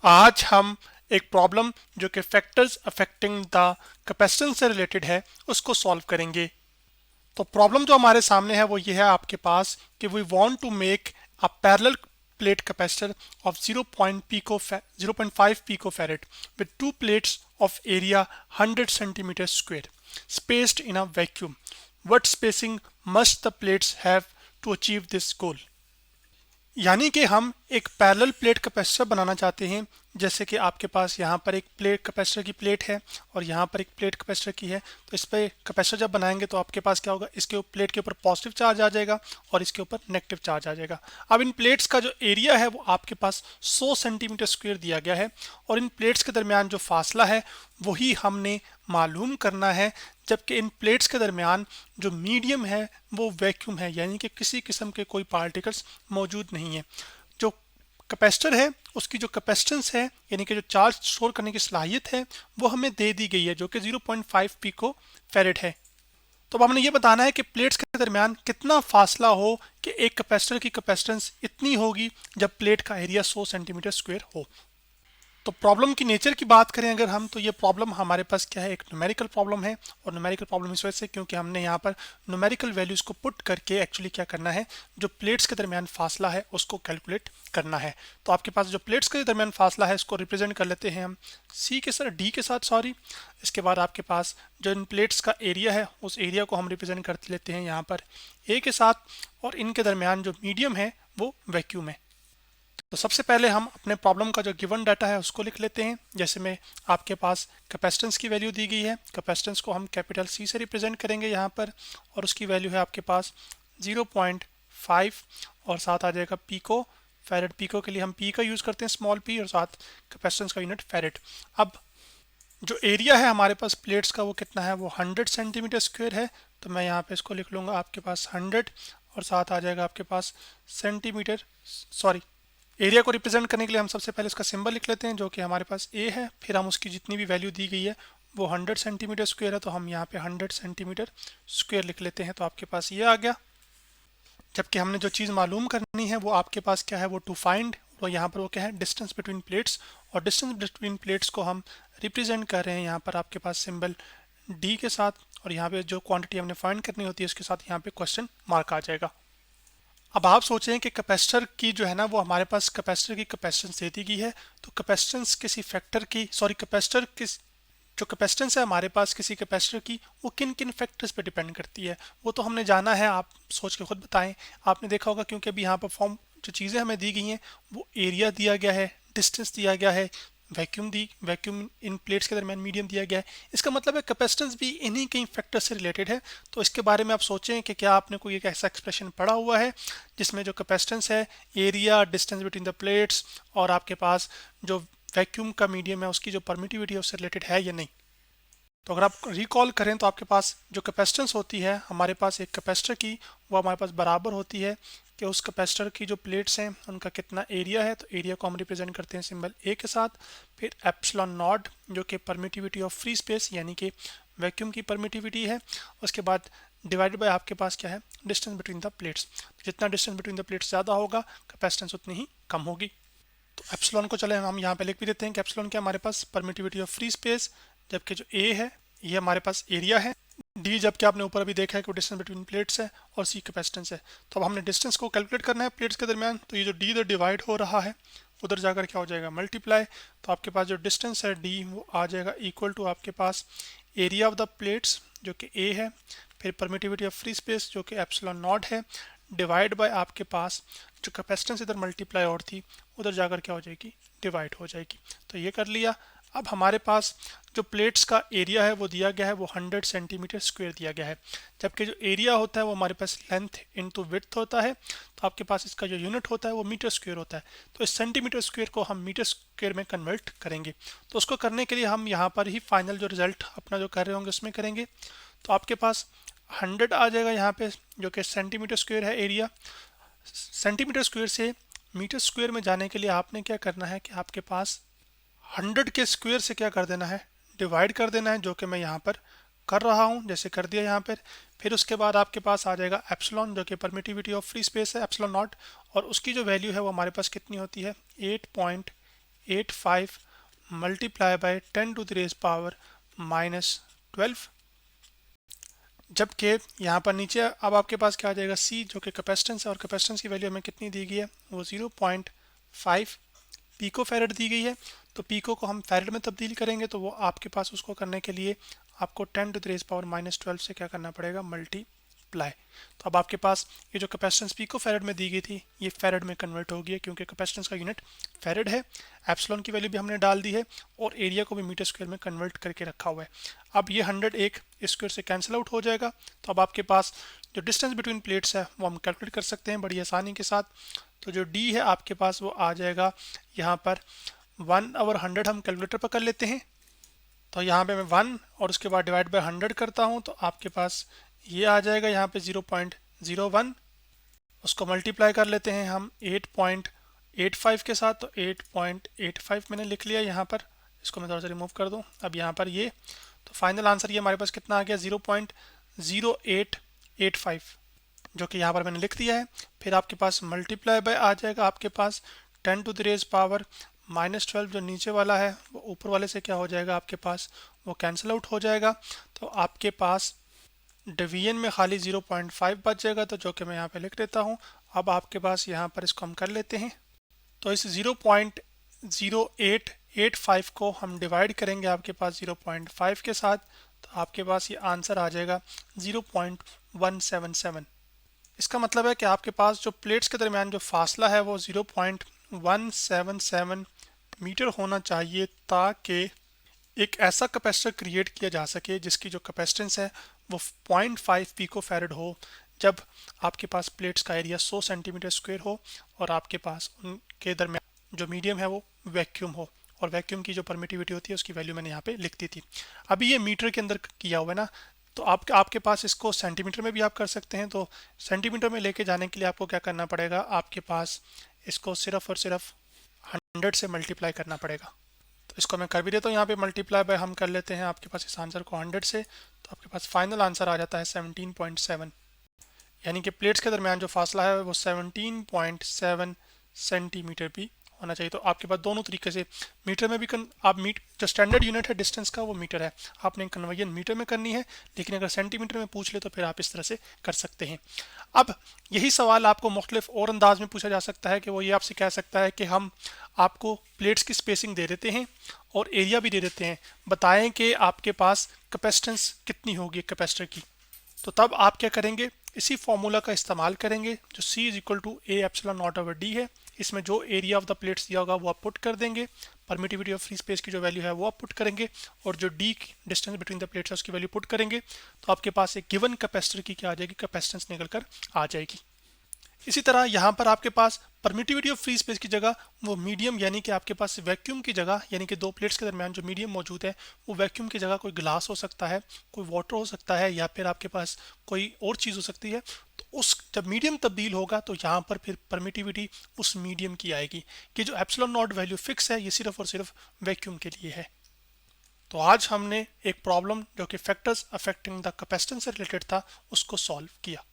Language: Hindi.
आज हम एक प्रॉब्लम जो कि फैक्टर्स अफेक्टिंग द कैपेसिटेंस से रिलेटेड है उसको सॉल्व करेंगे। तो प्रॉब्लम जो हमारे सामने है वो ये है आपके पास कि we want to make a parallel plate capacitor of 0.5 picofarad with two plates of area 100 centimeters square spaced in a vacuum. What spacing must the plates have to achieve this goal? यानी कि हम एक पैरेलल प्लेट कैपेसिटर बनाना चाहते हैं। जैसे कि आपके पास यहाँ पर एक प्लेट कैपेसिटर की प्लेट है और यहाँ पर एक प्लेट कैपेसिटर की है, तो इस पे कैपेसिटर जब बनाएंगे तो आपके पास क्या होगा, इसके प्लेट के ऊपर पॉजिटिव चार्ज आ जाएगा और इसके ऊपर नेगेटिव चार्ज आ जाएगा। अब इन प्लेट्स का जो एरिया है वो आपके पास 100 सेंटीमीटर स्क्वायर दिया गया है और इन प्लेट्स के दरमियान जो फासला है वही हमने मालूम करना है, जबकि इन प्लेट्स के दरमियान जो मीडियम है वो वैक्यूम है, यानी कि किसी किस्म के कोई पार्टिकल्स मौजूद नहीं है। जो कैपेसिटर है उसकी जो कैपेसिटेंस है यानी कि जो चार्ज स्टोर करने की सलाहियत है वो हमें दे दी गई है, जो कि 0.5 पिको फैरेड है। तो अब हमने ये बताना है कि प्लेट्स के दरमियान कितना फासला हो कि एक कैपेसिटर की कैपेसिटेंस इतनी होगी जब प्लेट का एरिया 100 सेंटीमीटर स्क्वायर हो। तो प्रॉब्लम की नेचर की बात करें अगर हम, तो ये प्रॉब्लम हमारे पास क्या है, एक न्यूमेरिकल प्रॉब्लम है। और न्यूमेरिकल प्रॉब्लम इस वजह से क्योंकि हमने यहाँ पर न्यूमेरिकल वैल्यूज़ को पुट करके एक्चुअली क्या करना है, जो प्लेट्स के दरमियान फासला है उसको कैलकुलेट करना है। तो आपके पास जो प्लेट्स के दरमियान फासला है इसको रिप्रेजेंट कर लेते हैं हम डी के साथ, सॉरी। इसके बाद आपके पास जो इन प्लेट्स का एरिया है उस एरिया को हम रिप्रेजेंट कर लेते हैं यहाँ पर ए के साथ, और इनके दरमियान जो मीडियम है वो वैक्यूम है। तो सबसे पहले हम अपने प्रॉब्लम का जो गिवन डाटा है उसको लिख लेते हैं। जैसे में आपके पास कैपेसिटेंस की वैल्यू दी गई है, कैपेसिटेंस को हम कैपिटल सी से रिप्रेजेंट करेंगे यहाँ पर, और उसकी वैल्यू है आपके पास 0.5 और साथ आ जाएगा पीको फैरेड। पीको के लिए हम पी का यूज़ करते हैं, स्मॉल पी, और साथ कैपेसिटेंस का यूनिट फैरेड। अब जो एरिया है हमारे पास प्लेट्स का वो कितना है, वो 100 सेंटीमीटर स्क्वायर है। तो मैं यहाँ पे इसको लिख लूँगा आपके पास 100 और साथ आ जाएगा आपके पास सेंटीमीटर, सॉरी, एरिया को रिप्रेजेंट करने के लिए हम सबसे पहले उसका सिंबल लिख लेते हैं जो कि हमारे पास ए है। फिर हम उसकी जितनी भी वैल्यू दी गई है वो 100 सेंटीमीटर स्क्वायर है, तो हम यहाँ पे 100 सेंटीमीटर स्क्वायर लिख लेते हैं। तो आपके पास ये आ गया। जबकि हमने जो चीज़ मालूम करनी है वो आपके पास क्या है, वो टू फाइंड, वो यहाँ पर वो क्या है, डिस्टेंस बिटवीन प्लेट्स। और डिस्टेंस बिटवीन प्लेट्स को हम रिप्रेजेंट कर रहे हैं यहाँ पर आपके पास सिंबल डी के साथ, और यहाँ पे जो क्वांटिटी हमने फाइंड करनी होती है उसके साथ यहाँ पे क्वेश्चन मार्क आ जाएगा। अब आप सोच रहे हैं कि कैपेसिटर की जो है ना वो हमारे पास कैपेसिटर की कैपेसिटेंस दे दी गई है, तो कैपेसिटेंस किसी फैक्टर की, सॉरी, कैपेसिटर किस, जो कैपेसिटेंस है हमारे पास किसी कैपेसिटर की, वो किन किन फैक्टर्स पे डिपेंड करती है वो तो हमने जाना है। आप सोच के खुद बताएं। आपने देखा होगा क्योंकि अभी यहाँ पर फॉर्म जो चीज़ें हमें दी गई हैं वो एरिया दिया गया है, डिस्टेंस दिया गया है, वैक्यूम इन प्लेट्स के दरमियान मीडियम दिया गया है। इसका मतलब है कैपेसिटेंस भी इन्हीं कई फैक्टर से रिलेटेड है। तो इसके बारे में आप सोचें कि क्या आपने कोई एक ऐसा एक्सप्रेशन पढ़ा हुआ है जिसमें जो कैपेसिटेंस है, area, distance between the plates और आपके पास जो वैक्यूम का मीडियम है उसकी जो परमिटिविटी है उससे रिलेटेड है या नहीं। तो अगर आप रिकॉल करें तो आपके पास जो कैपेसिटेंस होती है हमारे पास एक कैपेसिटर की, वो हमारे पास बराबर होती है कि उस कैपेसिटर की जो प्लेट्स हैं उनका कितना एरिया है। तो एरिया को हम रिप्रेजेंट करते हैं सिंबल ए के साथ। फिर एप्सिलॉन नॉट जो कि परमिटिविटी ऑफ फ्री स्पेस यानी कि वैक्यूम की परमिटिविटी है। उसके बाद डिवाइडेड बाय आपके पास क्या है, डिस्टेंस बिटवीन द प्लेट्स। जितना डिस्टेंस बिटवीन द प्लेट्स ज़्यादा होगा कैपेसिटेंस उतनी ही कम होगी। तो एप्सिलॉन को चले हम यहाँ पे लिख भी देते हैं कि एप्सिलॉन क्या हमारे पास परमिटिविटी ऑफ फ्री स्पेस, जबकि जो ए है ये हमारे पास एरिया है, डी जबकि आपने ऊपर अभी देखा है कि डिस्टेंस बिटवीन प्लेट्स है, और सी कैपेसिटेंस है। तो अब हमने डिस्टेंस को कैलकुलेट करना है प्लेट्स के दरमियान। तो ये जो डी इधर डिवाइड हो रहा है उधर जाकर क्या हो जाएगा, मल्टीप्लाई। तो आपके पास जो डिस्टेंस है डी वो आ जाएगा इक्वल टू आपके पास एरिया ऑफ द प्लेट्स जो कि ए है, फिर परमिटिविटी ऑफ फ्री स्पेस जो कि एप्सिलॉन नॉट है, डिवाइड बाय आपके पास जो कैपेसिटेंस इधर मल्टीप्लाई और थी उधर जाकर क्या हो जाएगी, डिवाइड हो जाएगी। तो ये कर लिया। अब हमारे पास जो प्लेट्स का एरिया है वो दिया गया है, वो 100 सेंटीमीटर स्क्वायर दिया गया है, जबकि जो एरिया होता है वो हमारे पास लेंथ इनटू विड्थ होता है। तो आपके पास इसका जो यूनिट होता है वो मीटर स्क्वायर होता है। तो इस सेंटीमीटर स्क्वायर को हम मीटर स्क्वायर में कन्वर्ट करेंगे। तो उसको करने के लिए हम यहाँ पर ही फाइनल जो रिजल्ट अपना जो कर रहे होंगे उसमें करेंगे। तो आपके पास 100 आ जाएगा यहाँ पे जो कि सेंटीमीटर स्क्वायर है एरिया। सेंटीमीटर स्क्वायर से मीटर स्क्वायर में जाने के लिए आपने क्या करना है कि आपके पास 100 के स्क्वायर से क्या कर देना है, डिवाइड कर देना है, जो कि मैं यहाँ पर कर रहा हूँ, जैसे कर दिया यहाँ पर। फिर उसके बाद आपके पास आ जाएगा एप्सिलॉन जो कि परमिटिविटी ऑफ फ्री स्पेस है, एप्सिलॉन नॉट, और उसकी जो वैल्यू है वो हमारे पास कितनी होती है, 0.85 multiply by 10 to the raise power -12, जबकि यहाँ पर नीचे अब आपके पास क्या आ जाएगा C जो कि कैपेसिटेंस है, और कैपेसिटेंस की वैल्यू हमें कितनी दी गई है, वो 0.5 पीको फैरेड दी गई है। तो पीको को हम फैरेड में तब्दील करेंगे, तो वो आपके पास उसको करने के लिए आपको 10 टू द रेज पावर -12 से क्या करना पड़ेगा, मल्टीप्लाई। तो अब आपके पास ये जो कैपेसिटेंस पीको फैरेड में दी गई थी ये फैरेड में कन्वर्ट हो गई है, क्योंकि कैपेसिटेंस का यूनिट फैरेड है। एप्सिलॉन की वैल्यू भी हमने डाल दी है और एरिया को भी मीटर स्क्वायर में कन्वर्ट करके रखा हुआ है। अब ये 101 स्क्वायर से कैंसिल आउट हो जाएगा। तो अब आपके पास जो डिस्टेंस बिटवीन प्लेट्स है वो हम कैलकुलेट कर सकते हैं बड़ी आसानी के साथ। तो जो डी है आपके पास वो आ जाएगा यहाँ पर 1/100, हम कैलकुलेटर पर कर लेते हैं। तो यहाँ पे मैं 1 और उसके बाद डिवाइड बाय 100 करता हूँ, तो आपके पास ये आ जाएगा यहाँ पे 0.01। उसको मल्टीप्लाई कर लेते हैं हम 8.85 के साथ, तो 8.85 मैंने लिख लिया यहाँ पर। इसको मैं थोड़ा सा रिमूव कर दूँ। अब यहाँ पर ये, तो फाइनल आंसर ये हमारे पास कितना आ गया, 0.0885, जो कि यहाँ पर मैंने लिख दिया है। फिर आपके पास मल्टीप्लाई बाय आ जाएगा आपके पास 10 टू द रेज पावर -12, जो नीचे वाला है वो ऊपर वाले से क्या हो जाएगा आपके पास, वो कैंसिल आउट हो जाएगा। तो आपके पास डिवीजन में खाली 0.5 बच जाएगा, तो जो कि मैं यहाँ पे लिख देता हूँ। अब आपके पास यहाँ पर इसको हम कर लेते हैं, तो इस 0.0885 को हम डिवाइड करेंगे आपके पास 0.5 के साथ, तो आपके पास ये आंसर आ जाएगा 0.177। इसका मतलब है कि आपके पास जो प्लेट्स के दरमियान जो फासला है वो 0.177 मीटर होना चाहिए, ताकि एक ऐसा कैपेसिटर क्रिएट किया जा सके जिसकी जो कैपेसिटेंस है वो 0.5 पिको फैरेड हो, जब आपके पास प्लेट्स का एरिया 100 सेंटीमीटर स्क्वायर हो और आपके पास उनके दरमियान जो मीडियम है वो वैक्यूम हो। और वैक्यूम की जो परमिटिविटी होती है उसकी वैल्यू मैंने यहाँ पे लिख दी थी। अभी ये मीटर के अंदर किया हुआ है ना, तो आपके पास इसको सेंटीमीटर में भी आप कर सकते हैं। तो सेंटीमीटर में लेके जाने के लिए आपको क्या करना पड़ेगा, आपके पास इसको सिर्फ और सिर्फ 100 से मल्टीप्लाई करना पड़ेगा। तो इसको मैं कर भी देता हूँ, यहाँ पे मल्टीप्लाई बाय हम कर लेते हैं आपके पास इस आंसर को 100 से, तो आपके पास फाइनल आंसर आ जाता है 17.7, यानी कि प्लेट्स के दरमियान जो फासला है वो 17.7 सेंटीमीटर भी होना चाहिए। तो आपके पास दोनों तरीके से मीटर में भी आप जो स्टैंडर्ड यूनिट है डिस्टेंस का वो मीटर है, आपने कन्वर्जन मीटर में करनी है, लेकिन अगर सेंटीमीटर में पूछ ले तो फिर आप इस तरह से कर सकते हैं। अब यही सवाल आपको मुख्तलिफ और अंदाज में पूछा जा सकता है कि वो ये आपसे कह सकता है कि हम आपको प्लेट्स की स्पेसिंग दे देते हैं और एरिया भी दे देते हैं, बताएं कि आपके पास कैपेसिटेंस कितनी होगी कैपेसिटर की। तो तब आप क्या करेंगे, इसी फॉर्मूला का इस्तेमाल करेंगे जो C = A epsilon not over D है। इसमें जो एरिया ऑफ द प्लेट्स दिया होगा वो आप पुट कर देंगे, परमिटिविटी ऑफ फ्री स्पेस की जो वैल्यू है वो आप पुट करेंगे, और जो D distance between the plates है उसकी वैल्यू पुट करेंगे। तो आपके पास एक गिवन कैपेसिटर की क्या आ जाएगी, कैपेसिटेंस निकल कर आ जाएगी। इसी तरह यहाँ पर आपके पास परमिटिविटी ऑफ फ्री स्पेस की जगह वो मीडियम, यानी कि आपके पास वैक्यूम की जगह, यानी कि दो प्लेट्स के दरमियान जो मीडियम मौजूद है वो वैक्यूम की जगह कोई ग्लास हो सकता है, कोई वाटर हो सकता है, या फिर आपके पास कोई और चीज़ हो सकती है। तो उस जब मीडियम तब्दील होगा तो यहाँ पर फिर परमिटिविटी उस मीडियम की आएगी, कि जो एप्सिलॉन नॉट वैल्यू फिक्स है ये सिर्फ और सिर्फ वैक्यूम के लिए है। तो आज हमने एक प्रॉब्लम जो कि फैक्टर्स अफेक्टिंग द कैपेसिटेंस से रिलेटेड था उसको सॉल्व किया।